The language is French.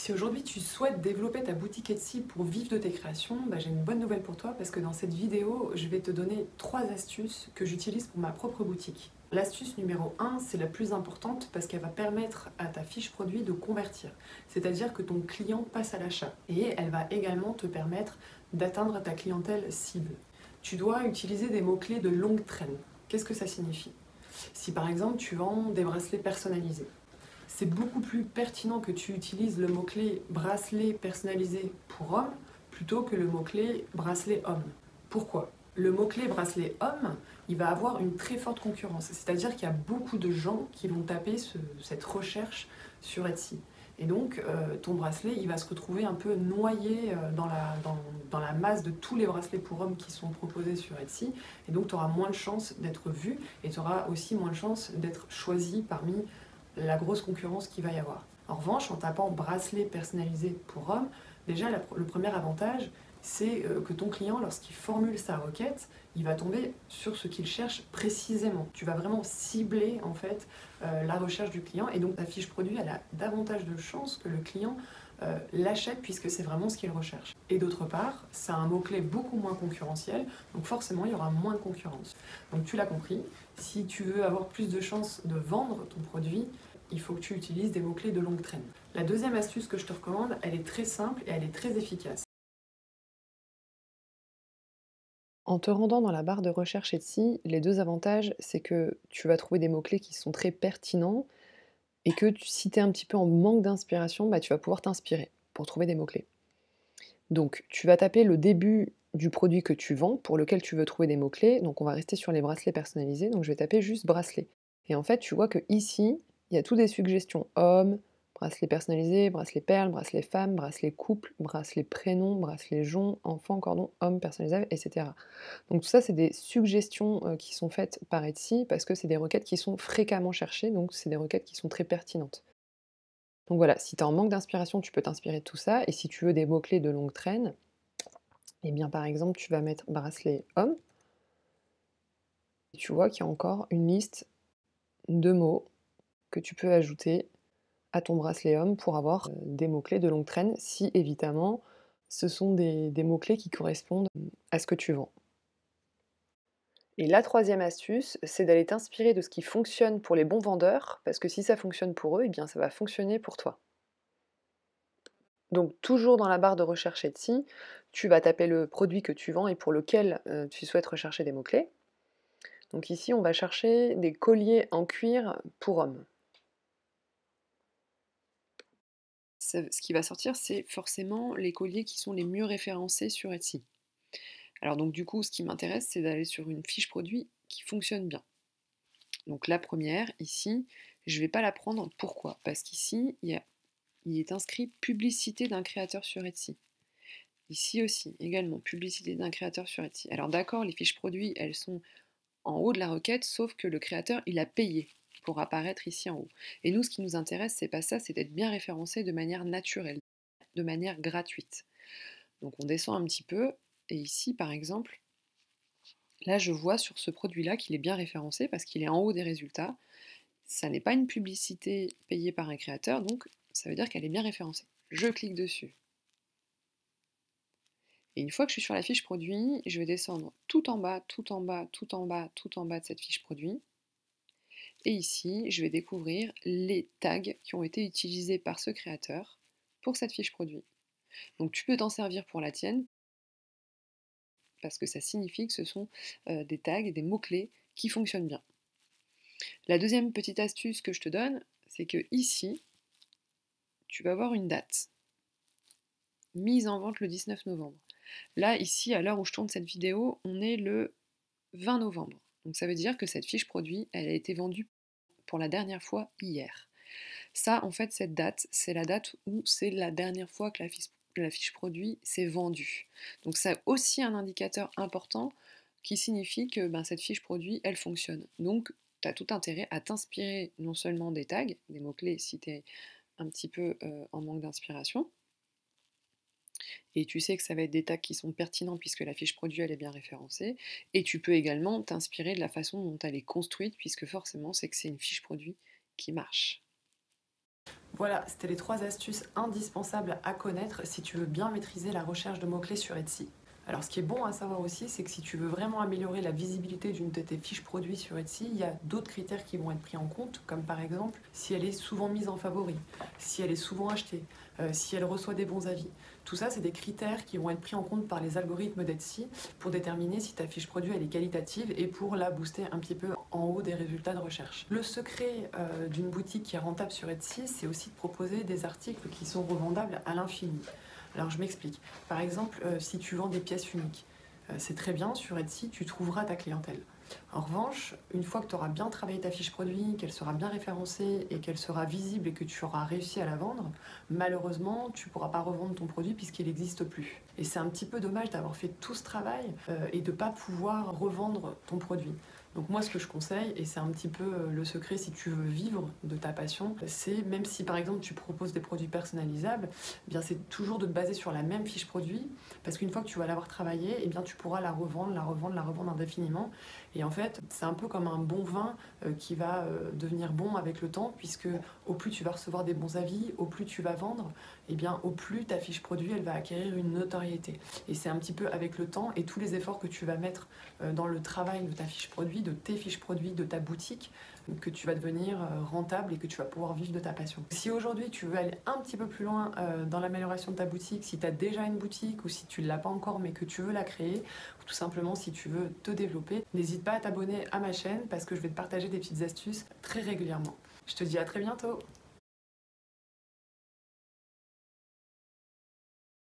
Si aujourd'hui tu souhaites développer ta boutique Etsy pour vivre de tes créations, j'ai une bonne nouvelle pour toi parce que dans cette vidéo, je vais te donner 3 astuces que j'utilise pour ma propre boutique. L'astuce numéro 1, c'est la plus importante parce qu'elle va permettre à ta fiche produit de convertir. C'est-à-dire que ton client passe à l'achat. Et elle va également te permettre d'atteindre ta clientèle cible. Tu dois utiliser des mots-clés de longue traîne. Qu'est-ce que ça signifie? Si par exemple tu vends des bracelets personnalisés, c'est beaucoup plus pertinent que tu utilises le mot-clé bracelet personnalisé pour homme plutôt que le mot-clé bracelet homme. Pourquoi? Le mot-clé bracelet homme, il va avoir une très forte concurrence. C'est-à-dire qu'il y a beaucoup de gens qui vont taper cette recherche sur Etsy. Et donc, ton bracelet, il va se retrouver un peu noyé dans la masse de tous les bracelets pour hommes qui sont proposés sur Etsy. Et donc, tu auras moins de chances d'être vu et tu auras aussi moins de chances d'être choisi parmi la grosse concurrence qu'il va y avoir. En revanche, en tapant bracelet personnalisé pour homme, déjà le premier avantage, c'est que ton client, lorsqu'il formule sa requête, il va tomber sur ce qu'il cherche précisément. Tu vas vraiment cibler en fait la recherche du client et donc ta fiche produit elle a davantage de chances que le client l'achète puisque c'est vraiment ce qu'il recherche. Et d'autre part, c'est un mot-clé beaucoup moins concurrentiel, donc forcément il y aura moins de concurrence. Donc tu l'as compris, si tu veux avoir plus de chances de vendre ton produit, il faut que tu utilises des mots-clés de longue traîne. La deuxième astuce que je te recommande, elle est très simple et elle est très efficace. En te rendant dans la barre de recherche Etsy, les 2 avantages, c'est que tu vas trouver des mots-clés qui sont très pertinents et que si tu es un petit peu en manque d'inspiration, tu vas pouvoir t'inspirer pour trouver des mots-clés. Donc tu vas taper le début du produit que tu vends, pour lequel tu veux trouver des mots-clés. Donc on va rester sur les bracelets personnalisés, donc je vais taper juste bracelet. Et en fait, tu vois que ici, il y a toutes des suggestions hommes, bracelet personnalisé, bracelet perle, bracelet femme, bracelet couple, bracelet prénom, bracelet jonc, enfant, cordon, homme personnalisable, etc. Donc tout ça, c'est des suggestions, qui sont faites par Etsy parce que c'est des requêtes qui sont fréquemment cherchées, donc c'est des requêtes qui sont très pertinentes. Donc voilà, si tu es en manque d'inspiration, tu peux t'inspirer de tout ça et si tu veux des mots-clés de longue traîne, eh bien, par exemple, tu vas mettre bracelet homme et tu vois qu'il y a encore une liste de mots que tu peux ajouter à ton bracelet homme pour avoir, des mots-clés de longue traîne si évidemment ce sont des mots-clés qui correspondent, à ce que tu vends. Et la troisième astuce, c'est d'aller t'inspirer de ce qui fonctionne pour les bons vendeurs, parce que si ça fonctionne pour eux, eh bien ça va fonctionner pour toi. Donc toujours dans la barre de recherche Etsy, tu vas taper le produit que tu vends et pour lequel, tu souhaites rechercher des mots-clés. Donc ici, on va chercher des colliers en cuir pour hommes. Ce qui va sortir, c'est forcément les colliers qui sont les mieux référencés sur Etsy. Alors donc du coup, ce qui m'intéresse, c'est d'aller sur une fiche produit qui fonctionne bien. Donc la première, ici, je ne vais pas la prendre. Pourquoi? Parce qu'ici, il est inscrit publicité d'un créateur sur Etsy. Ici aussi, également, publicité d'un créateur sur Etsy. Alors d'accord, les fiches produits, elles sont en haut de la requête, sauf que le créateur, il a payé pour apparaître ici en haut. Et nous, ce qui nous intéresse, c'est pas ça, c'est d'être bien référencé de manière naturelle, de manière gratuite. Donc on descend un petit peu, et ici, par exemple, là, je vois sur ce produit-là qu'il est bien référencé parce qu'il est en haut des résultats. Ça n'est pas une publicité payée par un créateur, donc ça veut dire qu'elle est bien référencée. Je clique dessus. Et une fois que je suis sur la fiche produit, je vais descendre tout en bas, tout en bas, tout en bas, tout en bas de cette fiche produit. Et ici, je vais découvrir les tags qui ont été utilisés par ce créateur pour cette fiche produit. Donc tu peux t'en servir pour la tienne, parce que ça signifie que ce sont des tags, des mots-clés qui fonctionnent bien. La deuxième petite astuce que je te donne, c'est que ici, tu vas avoir une date. Mise en vente le 19 novembre. Là, ici, à l'heure où je tourne cette vidéo, on est le 20 novembre. Donc ça veut dire que cette fiche produit, elle a été vendue pour la dernière fois hier. Ça, en fait, cette date, c'est la date où c'est la dernière fois que la fiche produit s'est vendue. Donc c'est aussi un indicateur important qui signifie que cette fiche produit, elle fonctionne. Donc tu as tout intérêt à t'inspirer non seulement des tags, des mots-clés si tu es un petit peu en manque d'inspiration, et tu sais que ça va être des tags qui sont pertinents puisque la fiche produit elle est bien référencée, et tu peux également t'inspirer de la façon dont elle est construite puisque forcément c'est que c'est une fiche produit qui marche. Voilà, c'était les 3 astuces indispensables à connaître si tu veux bien maîtriser la recherche de mots-clés sur Etsy. Alors ce qui est bon à savoir aussi, c'est que si tu veux vraiment améliorer la visibilité d'une de tes fiches produits sur Etsy, il y a d'autres critères qui vont être pris en compte, comme par exemple si elle est souvent mise en favori, si elle est souvent achetée, si elle reçoit des bons avis. Tout ça, c'est des critères qui vont être pris en compte par les algorithmes d'Etsy pour déterminer si ta fiche produit elle est qualitative et pour la booster un petit peu en haut des résultats de recherche. Le secret d'une boutique qui est rentable sur Etsy, c'est aussi de proposer des articles qui sont revendables à l'infini. Alors je m'explique. Par exemple, si tu vends des pièces uniques, c'est très bien, sur Etsy, tu trouveras ta clientèle. En revanche, une fois que tu auras bien travaillé ta fiche produit, qu'elle sera bien référencée et qu'elle sera visible et que tu auras réussi à la vendre, malheureusement, tu ne pourras pas revendre ton produit puisqu'il n'existe plus. Et c'est un petit peu dommage d'avoir fait tout ce travail et de ne pas pouvoir revendre ton produit. Donc moi, ce que je conseille, et c'est un petit peu le secret si tu veux vivre de ta passion, c'est même si par exemple tu proposes des produits personnalisables, eh bien c'est toujours de te baser sur la même fiche produit, parce qu'une fois que tu vas l'avoir travaillée, eh bien tu pourras la revendre, la revendre, la revendre indéfiniment. Et en fait, c'est un peu comme un bon vin qui va devenir bon avec le temps, puisque au plus tu vas recevoir des bons avis, au plus tu vas vendre, eh bien au plus ta fiche produit elle va acquérir une notoriété. Et c'est un petit peu avec le temps et tous les efforts que tu vas mettre dans le travail de ta fiche produit, de tes fiches produits, de ta boutique, que tu vas devenir rentable et que tu vas pouvoir vivre de ta passion. Si aujourd'hui tu veux aller un petit peu plus loin dans l'amélioration de ta boutique, si tu as déjà une boutique ou si tu ne l'as pas encore mais que tu veux la créer, ou tout simplement si tu veux te développer, n'hésite pas à t'abonner à ma chaîne parce que je vais te partager des petites astuces très régulièrement. Je te dis à très bientôt.